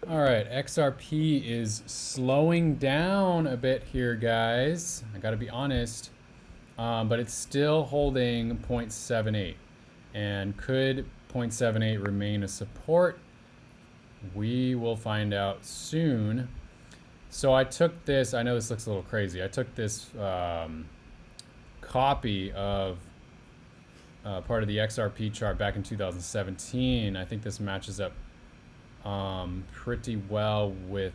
All right, XRP is slowing down a bit here, guys. I got to be honest, but it's still holding 0.78. And could 0.78 remain a support? We will find out soon. So I took this, I know this looks a little crazy. I took this copy of part of the XRP chart back in 2017. I think this matches up pretty well with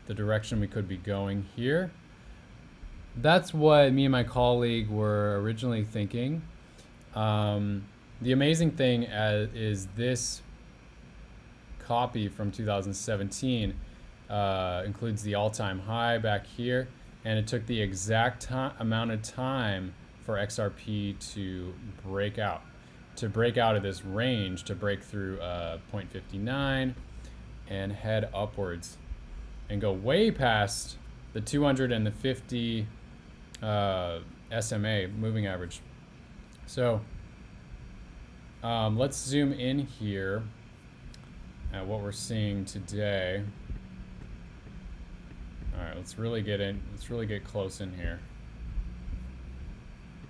the direction we could be going here. That's what me and my colleague were originally thinking. The amazing thing is this copy from 2017 includes the all-time high back here, and it took the exact amount of time for XRP to break out of this range, to break through 0.59 and head upwards and go way past the 200 and the 50 SMA moving average. So let's zoom in here at what we're seeing today. All right, let's really get in. Let's really get close in here.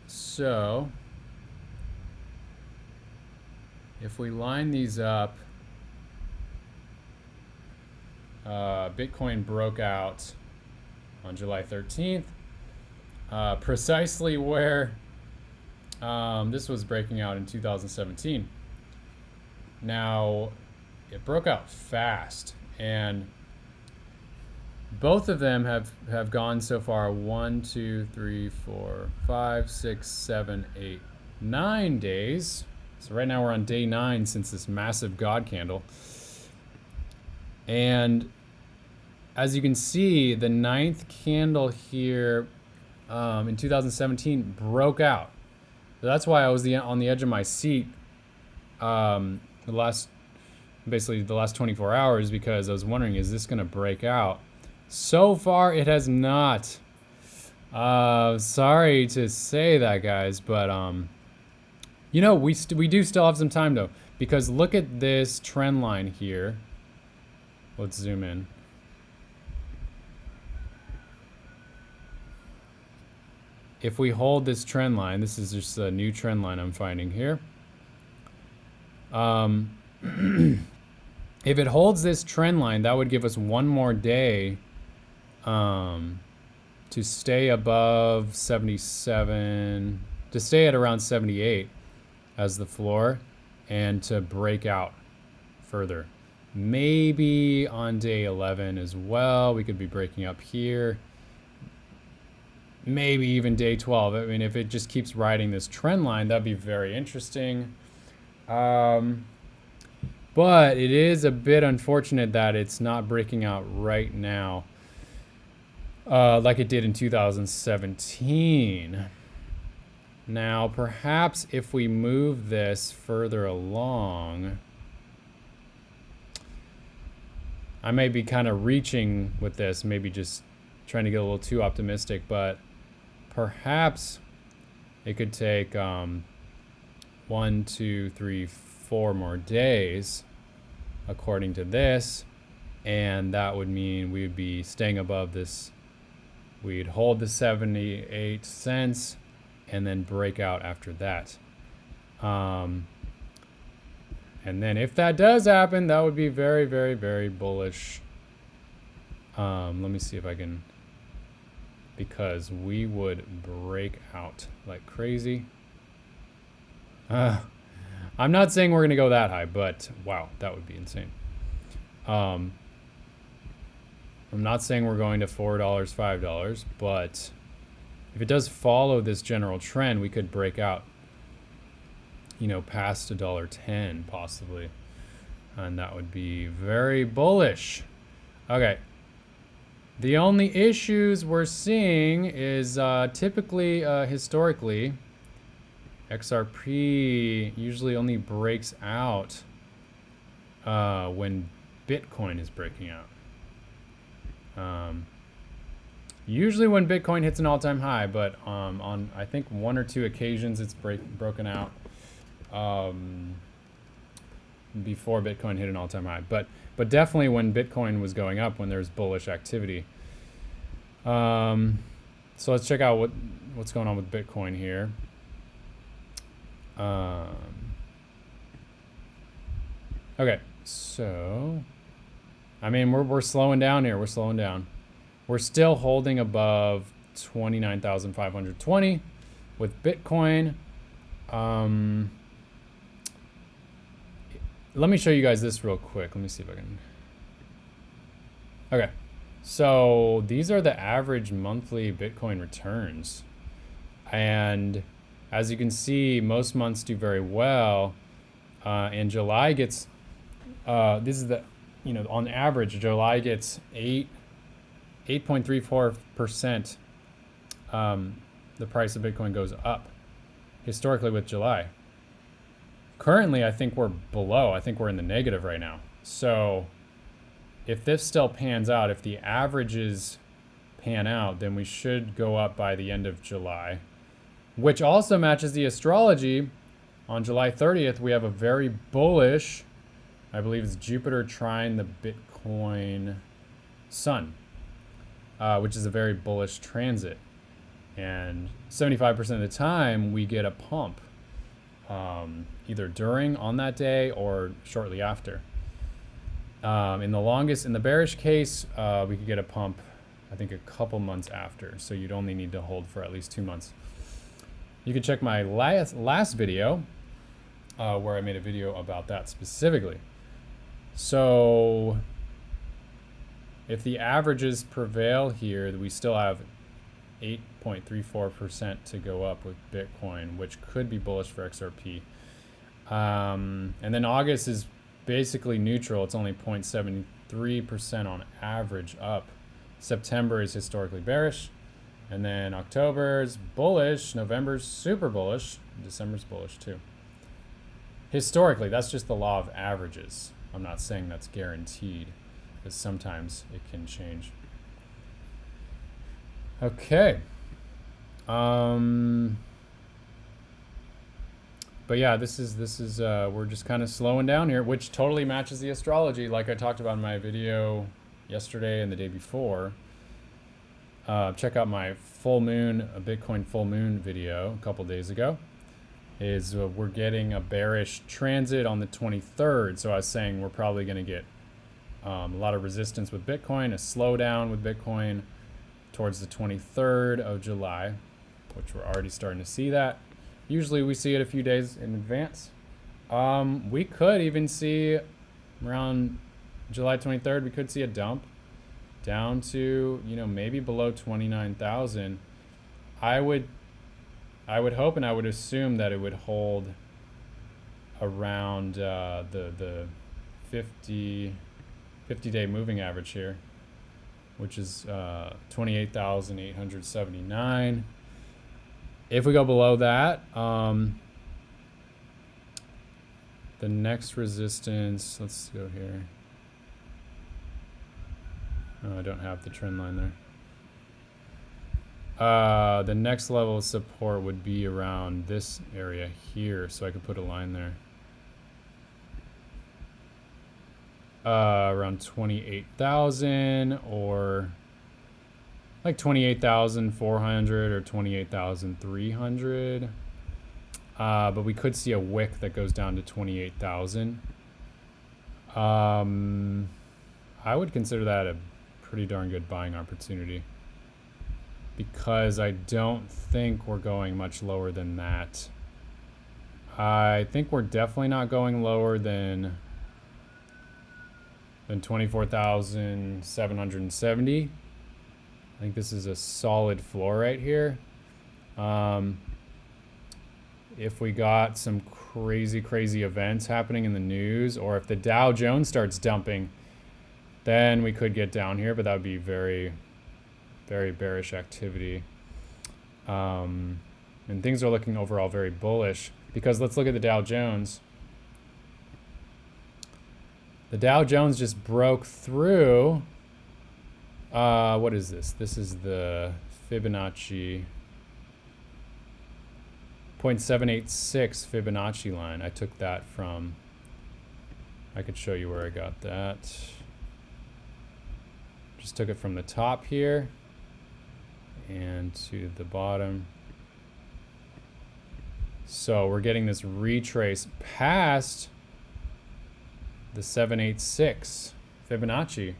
So if we line these up, Bitcoin broke out on July 13th, precisely where this was breaking out in 2017. Now, it broke out fast, and both of them have gone so far 1, 2, 3, 4, 5, 6, 7, 8, 9 days. So right now we're on day 9 since this massive God candle. And as you can see, the 9th candle here in 2017 broke out. So that's why I was on the edge of my seat basically the last 24 hours, because I was wondering, is this going to break out? So far, it has not. Sorry to say that, guys, but you know, we do still have some time though, because look at this trend line here. Let's zoom in. If we hold this trend line, this is just a new trend line I'm finding here. If it holds this trend line, that would give us one more day to stay above 77, to stay at around 78 as the floor, and to break out further. Maybe on day 11 as well, we could be breaking up here. Maybe even day 12. I mean, if it just keeps riding this trend line, that'd be very interesting. But it is a bit unfortunate that it's not breaking out right now like it did in 2017. Now, perhaps if we move this further along, I may be kind of reaching with this, maybe just trying to get a little too optimistic, but perhaps it could take 1, 2, 3, 4 more days according to this, and that would mean we would be staying above this. We'd hold the 78 cents and then break out after that. And then if that does happen, that would be very, very, very bullish. Let me see if I can, because we would break out like crazy. I'm not saying we're going to go that high, but wow, that would be insane. I'm not saying we're going to $4, $5, but if it does follow this general trend, we could break out, you know, past $1.10 possibly. And that would be very bullish. Okay. The only issues we're seeing is typically, historically, XRP usually only breaks out when Bitcoin is breaking out. Usually when Bitcoin hits an all-time high, but on I think 1 or 2 occasions it's broken out. before Bitcoin hit an all-time high, but definitely when Bitcoin was going up, when there's bullish activity. So let's check out what's going on with Bitcoin here. Okay, so I mean we're slowing down here. We're slowing down. We're still holding above 29,520 with Bitcoin. Let me show you guys this real quick. Let me see if I can. Okay, so these are the average monthly Bitcoin returns. And as you can see, most months do very well. And July gets, this is the, on average, July gets 8.34%. The price of Bitcoin goes up historically with July. Currently, I think we're below. I think we're in the negative right now. So if this still pans out, if the averages pan out, then we should go up by the end of July, which also matches the astrology. On July 30th, we have a very bullish, I believe it's Jupiter trine the Bitcoin sun, which is a very bullish transit. And 75% of the time, we get a pump, either during, on that day, or shortly after. In the bearish case, we could get a pump, I think, a couple months after. So you'd only need to hold for at least 2 months. You can check my last video, where I made a video about that specifically. So if the averages prevail here, we still have 8.34% to go up with Bitcoin, which could be bullish for XRP. And then August is basically neutral. It's only 0.73% on average up. September is historically bearish. And then October is bullish. November's super bullish. December's bullish too. Historically, that's just the law of averages. I'm not saying that's guaranteed, because sometimes it can change. Okay. But yeah, this is we're just kind of slowing down here, which totally matches the astrology, like I talked about in my video yesterday and the day before. Check out my Bitcoin full moon video a couple days ago. We're getting a bearish transit on the 23rd. So I was saying we're probably going to get a lot of resistance with Bitcoin, a slowdown with Bitcoin towards the 23rd of July, which we're already starting to see that. Usually we see it a few days in advance. We could even see around July 23rd, we could see a dump down to, maybe below 29,000. I would hope and I would assume that it would hold around the 50-day moving average here, which is 28,879. If we go below that, the next resistance, let's go here. Oh, I don't have the trend line there. The next level of support would be around this area here, so I could put a line there. Around 28,000 or like 28,400 or 28,300. But we could see a wick that goes down to 28,000. I would consider that a pretty darn good buying opportunity, because I don't think we're going much lower than that. I think we're definitely not going lower than 24,770. I think this is a solid floor right here. If we got some crazy events happening in the news, or if the Dow Jones starts dumping, then we could get down here, but that would be very bearish activity. And things are looking overall very bullish, because let's look at the Dow Jones. The Dow Jones just broke through, what is this? This is the Fibonacci 0.786 Fibonacci line. I took that from I could show you where I got that. Just took it from the top here and to the bottom. So we're getting this retrace past the 786 Fibonacci.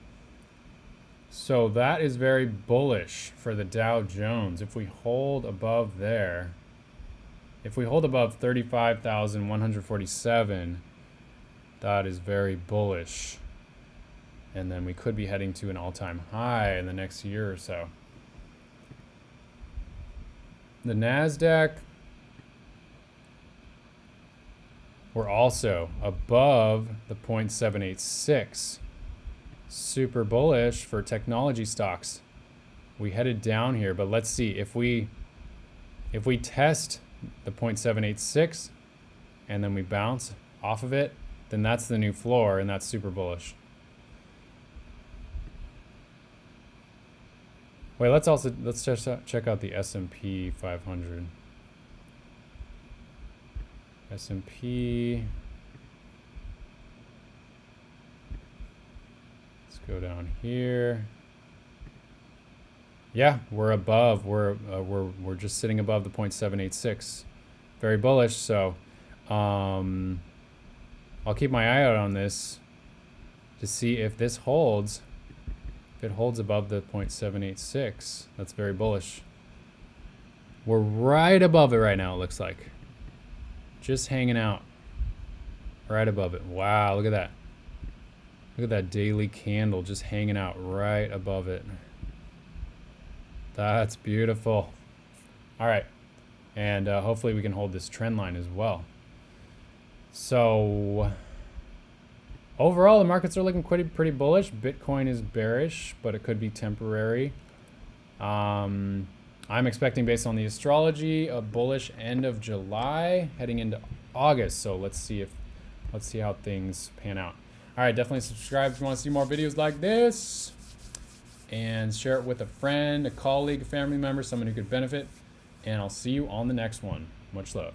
So that is very bullish for the Dow Jones. If we hold above there, if we hold above 35,147, that is very bullish. And then we could be heading to an all-time high in the next year or so. The NASDAQ, we're also above the 0.786. Super bullish for technology stocks. We headed down here, but let's see if we test the 0.786 and then we bounce off of it, then that's the new floor and that's super bullish. Wait, let's just check out the S&P 500. S&P. Let's go down here. Yeah, we're above. We're just sitting above the 0.786. Very bullish. So, I'll keep my eye out on this to see if this holds. If it holds above the 0.786, that's very bullish. We're right above it right now, it looks like. Just hanging out. Right above it. Wow, look at that. Look at that daily candle just hanging out right above it. That's beautiful. All right. And hopefully we can hold this trend line as well. So overall, the markets are looking pretty bullish. Bitcoin is bearish, but it could be temporary. I'm expecting, based on the astrology, a bullish end of July heading into August. So let's see how things pan out. All right, definitely subscribe if you want to see more videos like this, and share it with a friend, a colleague, a family member, someone who could benefit. And I'll see you on the next one. Much love.